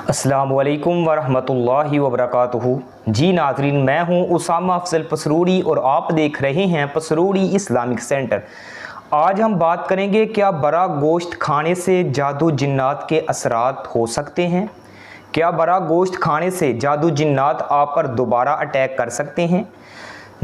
अस्सलामु अलैकुम वरहमतुल्लाहि वबरकातुहू। जी नाज़रीन, मैं हूं उसामा अफजल पसरूरी और आप देख रहे हैं पसरूरी इस्लामिक सेंटर। आज हम बात करेंगे, क्या बरा गोश्त खाने से जादू जिन्नात के असरात हो सकते हैं? क्या बरा गोश्त खाने से जादू जिन्नात आप पर दोबारा अटैक कर सकते हैं?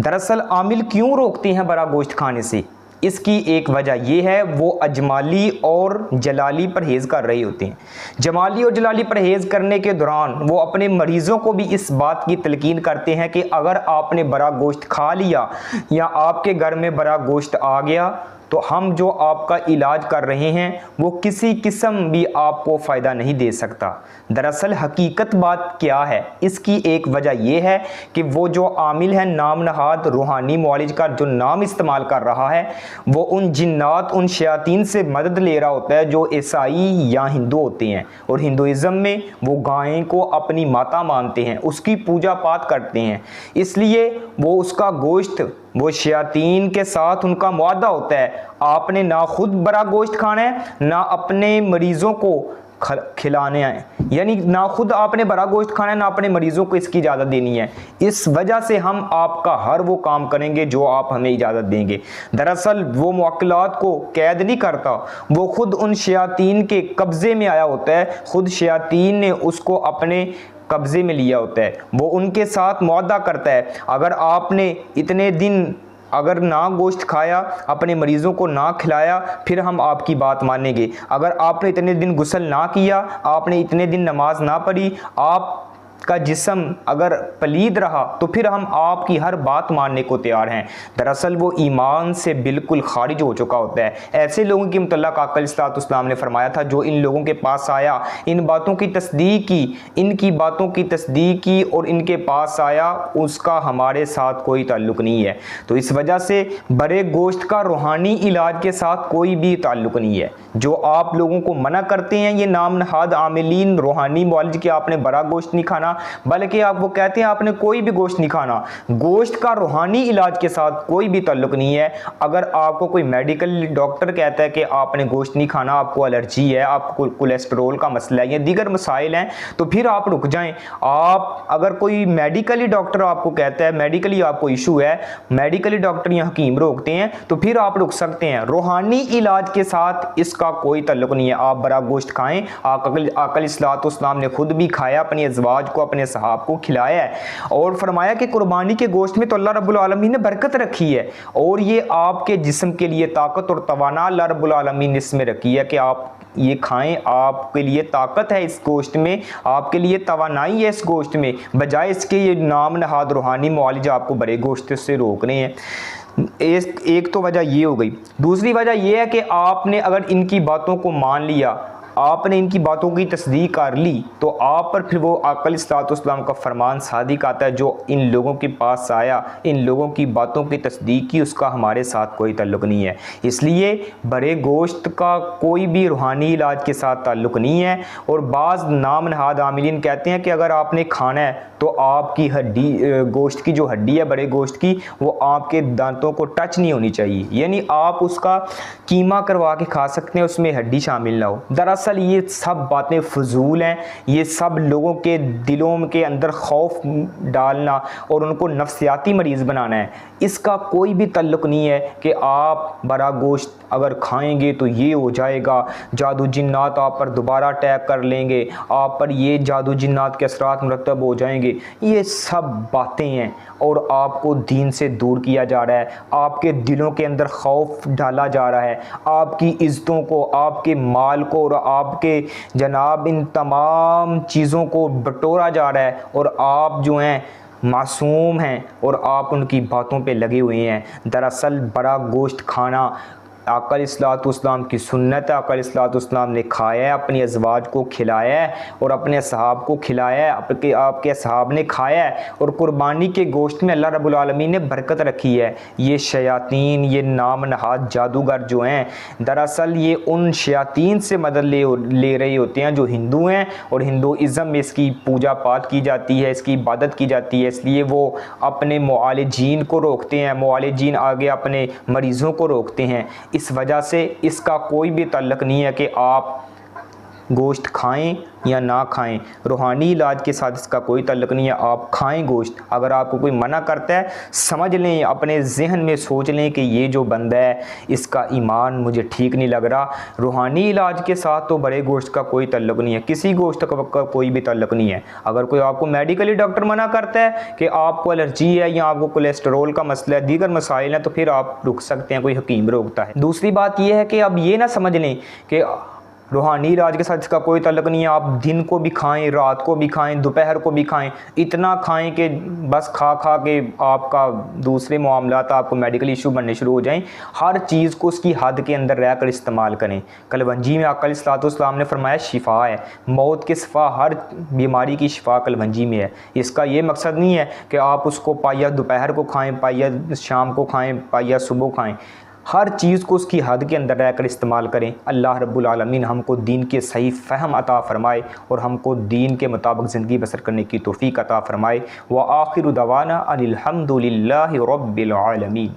दरअसल आमिल क्यों रोकते हैं बरा गोश्त खाने से? इसकी एक वजह यह है, वो अजमाली और जलाली परहेज़ कर रहे होते हैं। जमाली और जलाली परहेज़ करने के दौरान वो अपने मरीज़ों को भी इस बात की तलकीन करते हैं कि अगर आपने बरा गोश्त खा लिया या आपके घर में बरा गोश्त आ गया तो हम जो आपका इलाज कर रहे हैं वो किसी किस्म भी आपको फ़ायदा नहीं दे सकता। दरअसल हकीकत बात क्या है, इसकी एक वजह यह है कि वो जो आमिल है नाम नहाद रूहानी मुआलिज का जो नाम इस्तेमाल कर रहा है, वो उन जिन्नात उन शयातीन से मदद ले रहा होता है जो ईसाई या हिंदू होते हैं। और हिंदुइज़म में वो गाय को अपनी माता मानते हैं, उसकी पूजा पाठ करते हैं, इसलिए वो उसका गोश्त वो शयातीन के साथ उनका मुआहदा होता है। आपने ना खुद बरा गोश्त खाना है ना अपने मरीज़ों को खिलाने हैं, यानी ना खुद आपने बरा गोश्त खाना है ना अपने मरीज़ों को इसकी इजाज़त देनी है। इस वजह से हम आपका हर वो काम करेंगे जो आप हमें इजाज़त देंगे। दरअसल वो मुअक्किलात को कैद नहीं करता, वो खुद उन शयातीन के कब्ज़े में आया होता है, खुद शयातीन ने उसको अपने कब्ज़े में लिया होता है, वो उनके साथ मुआहदा करता है। अगर आपने इतने दिन अगर ना गोश्त खाया, अपने मरीज़ों को ना खिलाया, फिर हम आपकी बात मानेंगे। अगर आपने इतने दिन गुस्ल ना किया, आपने इतने दिन नमाज ना पढ़ी, आप का जिस्म अगर पलीद रहा, तो फिर हम आपकी हर बात मानने को तैयार हैं। दरअसल वो ईमान से बिल्कुल खारिज हो चुका होता है। ऐसे लोगों की मुतल्लक़ आका अलैहिस्सलाम ने फरमाया था, जो इन लोगों के पास आया, इन बातों की तस्दीक की, इनकी बातों की तस्दीक की और इनके पास आया, उसका हमारे साथ कोई ताल्लुक़ नहीं है। तो इस वजह से बड़े गोश्त का रूहानी इलाज के साथ कोई भी ताल्लुक़ नहीं है। जो आप लोगों को मना करते हैं ये नाम नहाद आमिलीन रूहानी मुआलिज कि आपने बरा गोश्त नहीं खाना, बल्कि आप वो कहते हैं आपने कोई भी गोश्त नहीं खाना। गोश्त का रूहानी इलाज के साथ कोई भी ताल्लुक़ नहीं है। अगर आपको कोई मेडिकल डॉक्टर कहता है कि आपने गोश्त नहीं खाना, आपको एलर्जी है, आपको कोलेस्ट्रोल का मसला है या दीगर मसाइल हैं, तो फिर आप रुक जाएं। आप अगर कोई मेडिकली डॉक्टर आपको कहता है, मेडिकली आपको इशू है, मेडिकली डॉक्टर या हकीम रोकते हैं, तो फिर आप रुक सकते हैं। रूहानी इलाज के साथ इसका कोई ताल्लुक़ नहीं है। आप बरा गोश्त खाएं। आका अलैहिस्सलाम ने खुद भी खाया, अपनी अज़वाज को, अपने सहाब को खिलाया है और फरमाया कि कुर्बानी के गोश्त में तो अल्लाह रब्बुल आलमीन ने बरकत रखी है और ये आपके जिस्म के लिए ताकत और तवाना अल्लाह रब्बुल आलमीन ने इसमें रखी है कि आप ये खाएं। आपके लिए ताकत है इस गोश्त में, आपके लिए तवानाई है इस गोश्त में, बजाय इसके ये नाम नहाद रूहानी मुआलिज आपको बड़े गोश्त से रोक रहे हैं। एक तो वजह ये हो गई। दूसरी वजह यह है कि आपने अगर इनकी बातों को मान लिया, आपने इनकी बातों की तस्दीक कर ली, तो आप पर फिर वो आका अलैहिस्सलाम का फरमान सादिक आता है, जो इन लोगों के पास आया, इन लोगों की बातों की तस्दीक की, उसका हमारे साथ कोई ताल्लुक़ नहीं है। इसलिए बड़े गोश्त का कोई भी रूहानी इलाज के साथ ताल्लुक़ नहीं है। और बाज़ नाम नहाद आमिलीन कहते हैं कि अगर आपने खाना है तो आपकी हड्डी, गोश्त की जो हड्डी है बड़े गोश्त की, वो आपके दांतों को टच नहीं होनी चाहिए, यानी आप उसका कीमा करवा के खा सकते हैं, उसमें हड्डी शामिल ना हो। दरअसल ये सब बातें फजूल हैं। ये सब लोगों के दिलों के अंदर खौफ डालना और उनको नफ्सियाती मरीज़ बनाना है। इसका कोई भी ताल्लुक़ नहीं है कि आप बरा गोश्त अगर खाएंगे तो ये हो जाएगा, जादू जिन्नात आप पर दोबारा अटैक कर लेंगे, आप पर ये जादू जिन्नात के असरात मुरतब हो जाएंगे। ये सब बातें हैं और आपको दीन से दूर किया जा रहा है। आपके दिलों के अंदर खौफ डाला जा रहा है, आपकी इज़्ज़तों को, आपके माल को और आपके जनाब इन तमाम चीज़ों को बटोरा जा रहा है और आप जो हैं मासूम हैं और आप उनकी बातों पे लगे हुए हैं। दरअसल बड़ा गोश्त खाना आका अलैहिस्सलाम की सुन्नत है। आका अलैहिस्सलाम ने खाया है, अपनी अज़वाज को खिलाया है और अपने सहाब को खिलाया है, आपके सहाब ने खाया है। और कुर्बानी के गोश्त में अल्लाह रब्बुल आलमीन ने बरकत रखी है। ये शयातीन, ये नाम नहाद जादूगर जो हैं, दरअसल ये उन शयातीन से मदद ले रहे होते हैं जो हिंदू हैं और हिंदुइज़म में इसकी पूजा पाठ की जाती है, इसकी इबादत की जाती है। इसलिए वो अपने मुआलिजीन को रोकते हैं, मुआलिजीन आगे अपने मरीज़ों को रोकते हैं। इस वजह से इसका कोई भी ताल्लुक़ नहीं है कि आप گوشت کھائیں یا نہ کھائیں، روحانی علاج کے ساتھ اس کا کوئی تعلق نہیں ہے۔ آپ کھائیں گوشت، اگر آپ کو کوئی منع کرتا ہے سمجھ لیں، اپنے ذہن میں سوچ لیں کہ یہ جو بندہ ہے اس کا ایمان مجھے ٹھیک نہیں لگ رہا۔ روحانی علاج کے ساتھ تو بڑے گوشت کا کوئی تعلق نہیں ہے، کسی گوشت کا کوئی بھی تعلق نہیں ہے۔ اگر کوئی آپ کو میڈیکلی ڈاکٹر منع کرتا ہے کہ آپ کو الرجی ہے یا آپ کو کولیسٹرول کا مسئلہ ہے، دیگر مسائل ہیں، تو پھر آپ رک سکتے ہیں، کوئی حکیم روکتا ہے۔ دوسری بات یہ ہے کہ اب یہ نہ سمجھ لیں کہ روحانی علاج کے ساتھ اس کا کوئی تعلق نہیں ہے، آپ دن کو بھی کھائیں، رات کو بھی کھائیں، دوپہر کو بھی کھائیں، اتنا کھائیں کہ بس کھا کھا کے آپ کا دوسرے معاملات آپ کو میڈیکل ایشو بننے شروع ہو جائیں۔ ہر چیز کو اس کی حد کے اندر رہ کر استعمال کریں۔ کلونجی میں آقا علیہ الصلوۃ والسلام نے فرمایا شفا ہے، موت کے شفا، ہر بیماری کی شفا کلونجی میں ہے۔ اس کا یہ مقصد نہیں ہے کہ آپ اس کو پائیا دوپہر کو کھائیں، پائیا شام کو کھائیں، پائیا صبح کھائیں، ہر چیز کو اس کی حد کے اندر رہ کر استعمال کریں۔ اللہ رب العالمین ہم کو دین کے صحیح فہم عطا فرمائے اور ہم کو دین کے مطابق زندگی بسر کرنے کی توفیق عطا فرمائے۔ وآخر دعوانا ان الحمد للہ رب العالمین۔